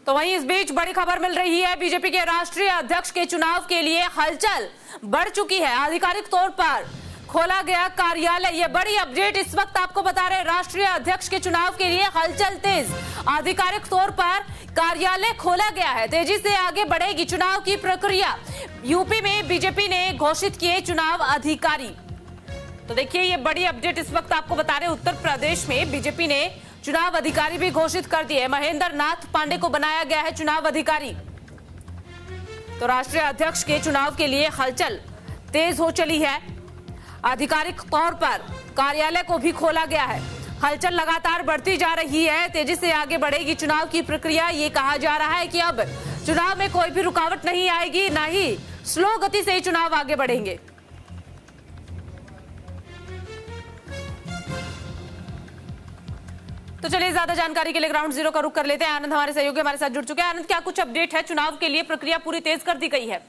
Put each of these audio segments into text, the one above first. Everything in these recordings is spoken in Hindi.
तो वहीं इस बीच बड़ी खबर मिल रही है, बीजेपी के राष्ट्रीय अध्यक्ष के चुनाव के लिए हलचल बढ़ चुकी है। आधिकारिक तौर पर खोला गया कार्यालय, ये बड़ी अपडेट इस वक्त आपको बता रहे हैं। राष्ट्रीय अध्यक्ष के चुनाव के लिए हलचल तेज, आधिकारिक तौर पर कार्यालय खोला गया है। तेजी से आगे बढ़ेगी चुनाव की प्रक्रिया। यूपी में बीजेपी ने घोषित किए चुनाव अधिकारी। तो देखिए, ये बड़ी अपडेट इस वक्त आपको बता रहे हैं। उत्तर प्रदेश में बीजेपी ने चुनाव अधिकारी भी घोषित कर दिए। महेंद्र नाथ पांडे को बनाया गया है चुनाव अधिकारी। तो राष्ट्रीय अध्यक्ष के चुनाव के लिए हलचल तेज हो चली है। आधिकारिक तौर पर कार्यालय को भी खोला गया है। हलचल लगातार बढ़ती जा रही है। तेजी से आगे बढ़ेगी चुनाव की प्रक्रिया। ये कहा जा रहा है कि अब चुनाव में कोई भी रुकावट नहीं आएगी, ना ही स्लो गति से ही चुनाव आगे बढ़ेंगे। तो चलिए, ज्यादा जानकारी के लिए ग्राउंड जीरो का रुख कर लेते हैं। आनंद हमारे सहयोगी हमारे साथ जुड़ चुके हैं। आनंद, क्या कुछ अपडेट है? चुनाव के लिए प्रक्रिया पूरी तेज कर दी गई है।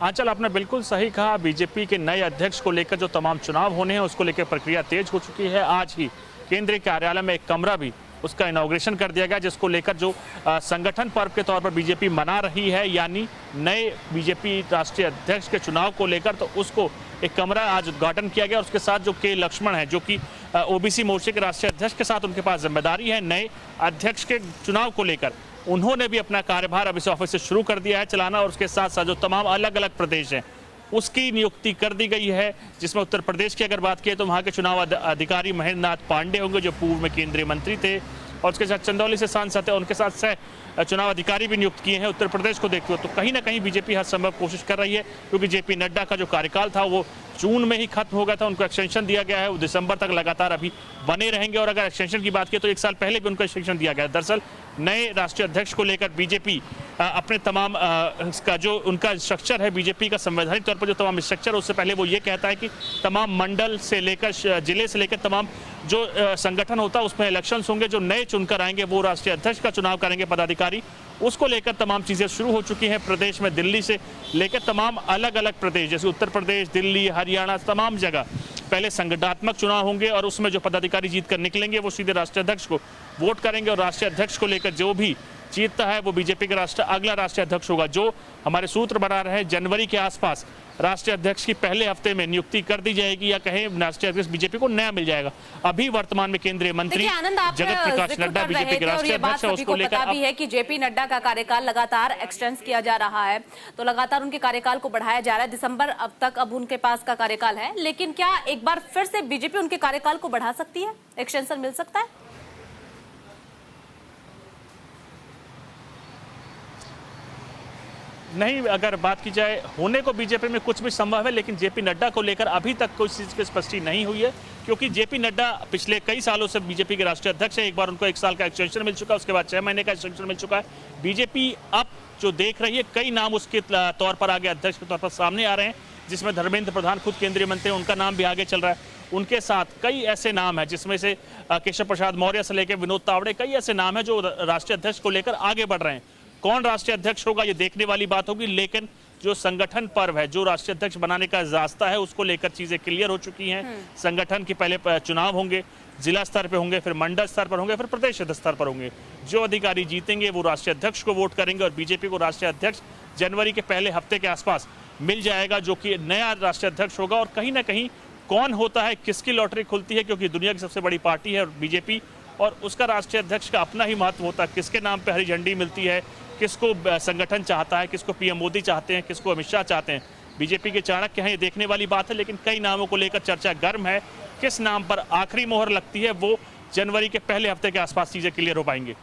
आंचल, आपने बिल्कुल सही कहा। बीजेपी के नए अध्यक्ष को लेकर जो तमाम चुनाव होने हैं उसको लेकर प्रक्रिया तेज हो चुकी है। आज ही केंद्रीय कार्यालय में एक कमरा भी उसका इनॉग्रेशन कर दिया गया, जिसको लेकर जो संगठन पर्व के तौर पर बीजेपी मना रही है, यानी नए बीजेपी राष्ट्रीय अध्यक्ष के चुनाव को लेकर, तो उसको एक कमरा आज उद्घाटन किया गया। उसके साथ जो के लक्ष्मण है, जो कि ओबीसी मोर्चे के राष्ट्रीय अध्यक्ष के साथ उनके पास जिम्मेदारी है नए अध्यक्ष के चुनाव को लेकर, उन्होंने भी अपना कार्यभार अब इस ऑफिस से शुरू कर दिया है चलाना। और उसके साथ साथ जो तमाम अलग अलग प्रदेश हैं उसकी नियुक्ति कर दी गई है, जिसमें उत्तर प्रदेश की अगर बात किए तो वहाँ के चुनाव अधिकारी महेंद्र नाथ पांडे होंगे, जो पूर्व में केंद्रीय मंत्री थे, और उसके साथ चंदौली से सांसद है, उनके साथ सह चुनाव अधिकारी भी नियुक्त किए हैं। उत्तर प्रदेश को देखते हो तो कहीं ना कहीं बीजेपी हर संभव कोशिश कर रही है, क्योंकि जेपी नड्डा का जो कार्यकाल था वो जून में ही खत्म हो गया था। उनको एक्सटेंशन दिया गया है, वो दिसंबर तक लगातार अभी बने रहेंगे। और अगर एक्सटेंशन की बात की तो 1 साल पहले भी उनको एक्सटेंशन दिया गया। दरअसल नए राष्ट्रीय अध्यक्ष को लेकर बीजेपी अपने तमाम का जो उनका स्ट्रक्चर है, बीजेपी का संवैधानिक तौर पर जो तमाम स्ट्रक्चर है, उससे पहले वो ये कहता है कि तमाम मंडल से लेकर जिले से लेकर तमाम जो संगठन होता है उसमें इलेक्शंस होंगे। जो नए चुनकर आएंगे वो राष्ट्रीय अध्यक्ष का चुनाव करेंगे पदाधिकारी। उसको लेकर तमाम चीज़ें शुरू हो चुकी हैं प्रदेश में, दिल्ली से लेकर तमाम अलग अलग प्रदेश जैसे उत्तर प्रदेश, दिल्ली, हरियाणा, तमाम जगह पहले संगठनात्मक चुनाव होंगे और उसमें जो पदाधिकारी जीत कर निकलेंगे वो सीधे राष्ट्रीय अध्यक्ष को वोट करेंगे। और राष्ट्रीय अध्यक्ष को लेकर जो भी जीतता है वो बीजेपी का अगला राष्ट्रीय अध्यक्ष होगा। जो हमारे सूत्र बना रहे हैं, जनवरी के आसपास राष्ट्रीय अध्यक्ष की पहले हफ्ते में नियुक्ति कर दी जाएगी, या कहें राष्ट्रीय अध्यक्ष बीजेपी को नया मिल जाएगा। अभी वर्तमान में केंद्रीय मंत्री जगत प्रकाश नड्डा बीजेपी के राष्ट्रीय अध्यक्ष है, उसको लेकर भी है कि जेपी नड्डा का कार्यकाल लगातार एक्सटेंड किया जा रहा है, तो लगातार उनके कार्यकाल को बढ़ाया जा रहा है। दिसंबर अब तक अब उनके पास का कार्यकाल है, लेकिन क्या एक बार फिर से बीजेपी उनके कार्यकाल को बढ़ा सकती है? एक्सटेंशन मिल सकता है? नहीं, अगर बात की जाए होने को बीजेपी में कुछ भी संभव है, लेकिन जेपी नड्डा को लेकर अभी तक कोई चीज़ की स्पष्टि नहीं हुई है, क्योंकि जेपी नड्डा पिछले कई सालों से बीजेपी के राष्ट्रीय अध्यक्ष है। एक बार उनको 1 साल का एक्सटेंशन मिल चुका है, उसके बाद 6 महीने का एक्सटेंशन मिल चुका है। बीजेपी अब जो देख रही है, कई नाम उसके तौर पर आगे अध्यक्ष के तौर पर सामने आ रहे हैं, जिसमें धर्मेंद्र प्रधान खुद केंद्रीय मंत्री, उनका नाम भी आगे चल रहा है। उनके साथ कई ऐसे नाम हैं, जिसमें से केशव प्रसाद मौर्य से लेकर विनोद तावड़े, कई ऐसे नाम हैं जो राष्ट्रीय अध्यक्ष को लेकर आगे बढ़ रहे हैं। कौन राष्ट्रीय अध्यक्ष होगा ये देखने वाली बात होगी, लेकिन जो संगठन पर्व है, जो राष्ट्रीय अध्यक्ष बनाने का रास्ता है, उसको लेकर चीजें क्लियर हो चुकी हैं। संगठन के पहले चुनाव होंगे, जिला स्तर पे होंगे, फिर मंडल स्तर पर होंगे, फिर प्रदेश स्तर पर होंगे। जो अधिकारी जीतेंगे वो राष्ट्रीय अध्यक्ष को वोट करेंगे और बीजेपी को राष्ट्रीय अध्यक्ष जनवरी के पहले हफ्ते के आसपास मिल जाएगा, जो कि नया राष्ट्रीय अध्यक्ष होगा। और कहीं ना कहीं कौन होता है, किसकी लॉटरी खुलती है, क्योंकि दुनिया की सबसे बड़ी पार्टी है बीजेपी, और उसका राष्ट्रीय अध्यक्ष का अपना ही महत्व होता है। किसके नाम पे हरी झंडी मिलती है, किसको संगठन चाहता है, किसको पीएम मोदी चाहते हैं, किसको अमित शाह चाहते हैं, बीजेपी के चाणक्य हैं, ये देखने वाली बात है। लेकिन कई नामों को लेकर चर्चा गर्म है। किस नाम पर आखिरी मोहर लगती है वो जनवरी के पहले हफ्ते के आसपास चीजें क्लियर हो पाएंगी।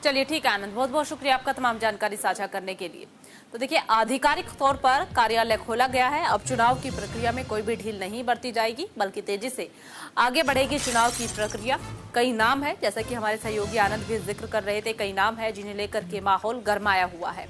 चलिए ठीक है आनंद, बहुत बहुत शुक्रिया आपका तमाम जानकारी साझा करने के लिए। तो देखिए, आधिकारिक तौर पर कार्यालय खोला गया है। अब चुनाव की प्रक्रिया में कोई भी ढील नहीं बरती जाएगी, बल्कि तेजी से आगे बढ़ेगी चुनाव की प्रक्रिया। कई नाम है, जैसा कि हमारे सहयोगी आनंद भी जिक्र कर रहे थे, कई नाम है जिन्हें लेकर के माहौल गरमाया हुआ है।